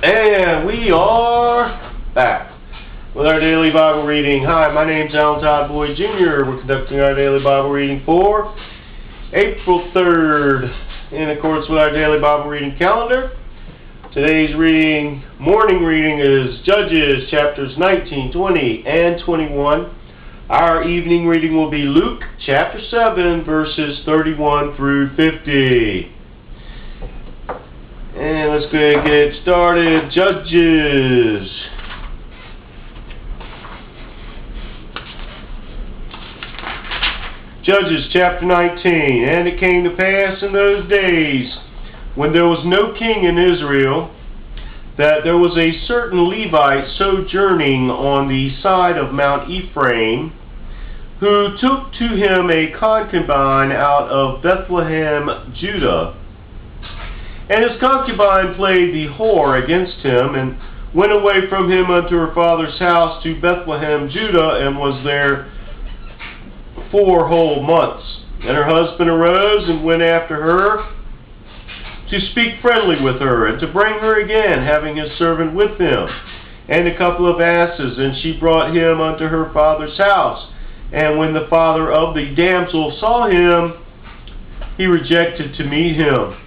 And we are back with our daily Bible reading. Hi, my name's Alan Todd Boyd Jr. We're conducting our daily Bible reading for April 3rd in accordance with our daily Bible reading calendar. Today's morning reading is Judges chapters 19, 20, and 21. Our evening reading will be Luke chapter 7, verses 31 through 50. And let's go ahead and get started. Judges. Judges chapter 19. And it came to pass in those days, when there was no king in Israel, that there was a certain Levite sojourning on the side of Mount Ephraim, who took to him a concubine out of Bethlehem, Judah. And his concubine played the whore against him, and went away from him unto her father's house to Bethlehem, Judah, and was there 4 whole months. And her husband arose and went after her to speak friendly with her, and to bring her again, having his servant with him, and a couple of asses. And she brought him unto her father's house. And when the father of the damsel saw him, he rejected to meet him.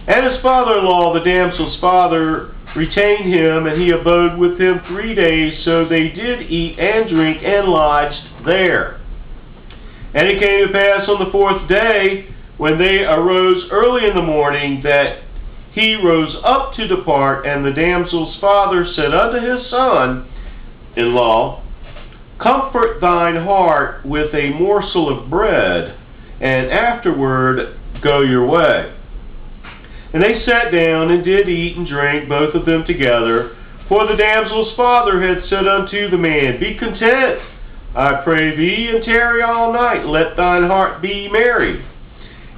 And his father-in-law, the damsel's father, retained him, and he abode with him 3 days. So they did eat and drink and lodged there. And it came to pass on the 4th day, when they arose early in the morning, that he rose up to depart. And the damsel's father said unto his son-in-law, Comfort thine heart with a morsel of bread, and afterward go your way. And they sat down and did eat and drink, both of them together. For the damsel's father had said unto the man, Be content, I pray thee, and tarry all night, let thine heart be merry.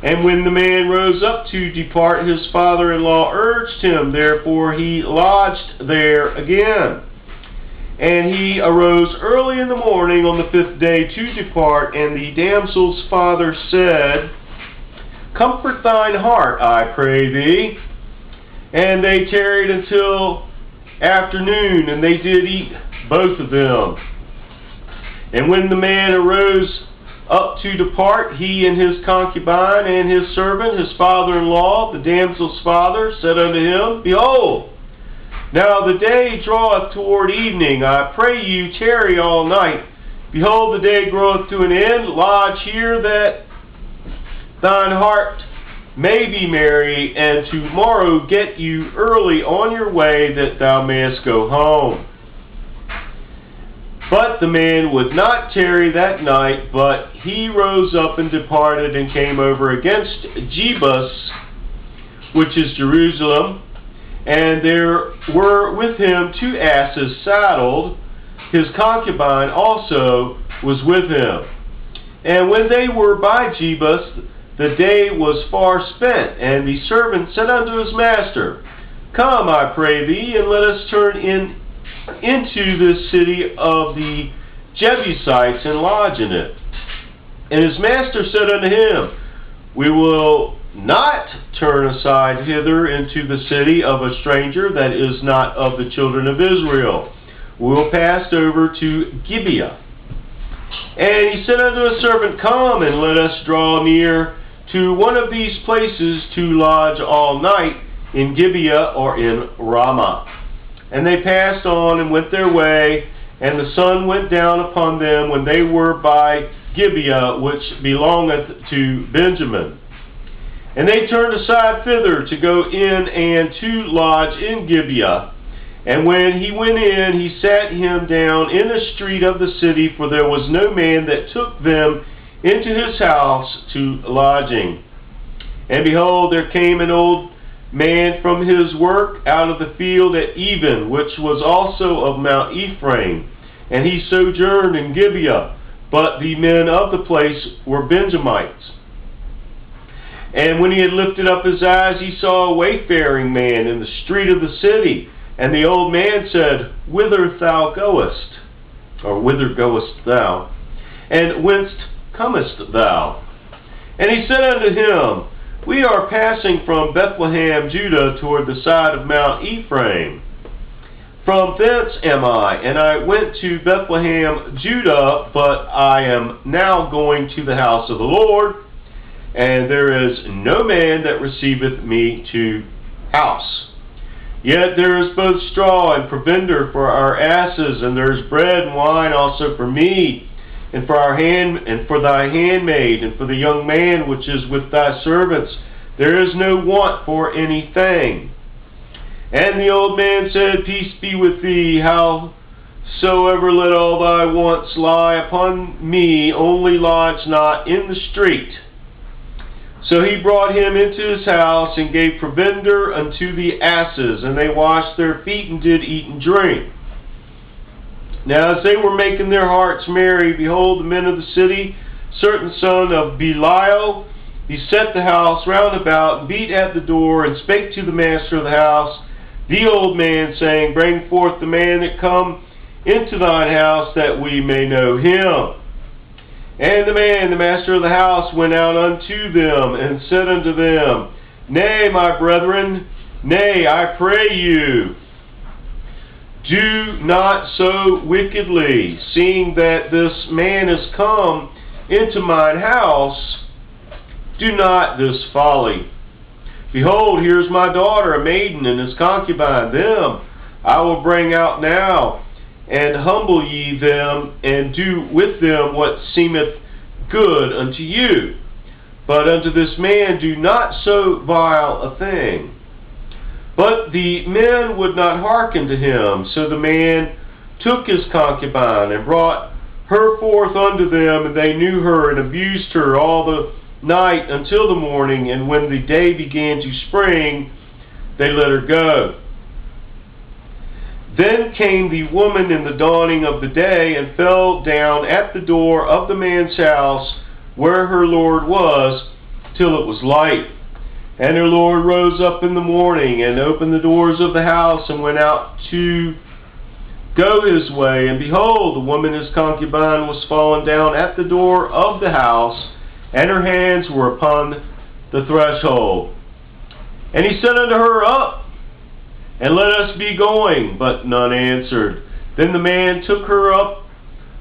And when the man rose up to depart, his father-in-law urged him, therefore he lodged there again. And he arose early in the morning on the 5th day to depart, and the damsel's father said, Comfort thine heart, I pray thee. And they tarried until afternoon, and they did eat, both of them. And when the man arose up to depart, he and his concubine and his servant, his father-in-law, the damsel's father, said unto him, Behold, now the day draweth toward evening. I pray you, tarry all night. Behold, the day groweth to an end. Lodge here, that thine heart may be merry, and tomorrow get you early on your way, that thou mayest go home. But the man would not tarry that night, but he rose up and departed, and came over against Jebus, which is Jerusalem. And there were with him 2 asses saddled. His concubine also was with him. And when they were by Jebus, the day was far spent. And the servant said unto his master, Come, I pray thee, and let us turn into this city of the Jebusites, and lodge in it. And his master said unto him, We will not turn aside hither into the city of a stranger that is not of the children of Israel. We will pass over to Gibeah. And he said unto his servant, Come, and let us draw near to one of these places to lodge all night, in Gibeah or in Ramah. And they passed on and went their way, and the sun went down upon them when they were by Gibeah, which belongeth to Benjamin. And they turned aside thither to go in and to lodge in Gibeah. And when he went in, he sat him down in the street of the city, for there was no man that took them into his house to lodging. And behold, there came an old man from his work out of the field at Even, which was also of Mount Ephraim. And he sojourned in Gibeah, but the men of the place were Benjamites. And when he had lifted up his eyes, he saw a wayfaring man in the street of the city. And the old man said, Whither thou goest? Or whither goest thou? And whence comest thou? And he said unto him, We are passing from Bethlehem, Judah, toward the side of Mount Ephraim. From thence am I, and I went to Bethlehem, Judah, but I am now going to the house of the Lord, and there is no man that receiveth me to house. Yet there is both straw and provender for our asses, and there is bread and wine also for me, and for thy handmaid, and for the young man which is with thy servants. There is no want for anything. And the old man said, Peace be with thee, howsoever let all thy wants lie upon me, only lodge not in the street. So he brought him into his house, and gave provender unto the asses, and they washed their feet, and did eat and drink. Now as they were making their hearts merry, behold, the men of the city, certain son of Belial, beset the house round about, and beat at the door, and spake to the master of the house, the old man, saying, Bring forth the man that come into thine house, that we may know him. And the man, the master of the house, went out unto them, and said unto them, Nay, my brethren, nay, I pray you, do not so wickedly, seeing that this man is come into mine house. Do not this folly. Behold, here is my daughter, a maiden, and his concubine. Them I will bring out now, and humble ye them, and do with them what seemeth good unto you. But unto this man do not so vile a thing. But the men would not hearken to him. So the man took his concubine, and brought her forth unto them, and they knew her, and abused her all the night until the morning. And when the day began to spring, they let her go. Then came the woman in the dawning of the day, and fell down at the door of the man's house, where her Lord was, till it was light. And her Lord rose up in the morning, and opened the doors of the house, and went out to go his way. And behold, the woman his concubine was fallen down at the door of the house, and her hands were upon the threshold. And he said unto her, Up, and let us be going. But none answered. Then the man took her up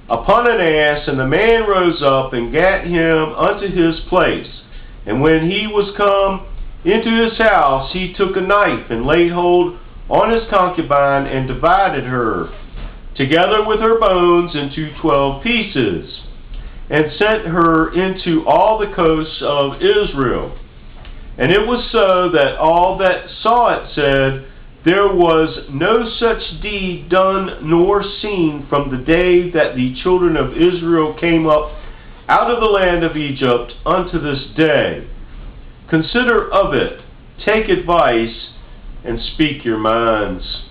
upon an ass, and the man rose up, and gat him unto his place. And when he was come into his house, he took a knife, and laid hold on his concubine, and divided her, together with her bones, into 12 pieces, and sent her into all the coasts of Israel. And it was so that all that saw it said, There was no such deed done nor seen from the day that the children of Israel came up out of the land of Egypt unto this day. Consider of it, take advice, and speak your minds.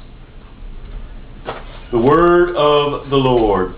The word of the Lord.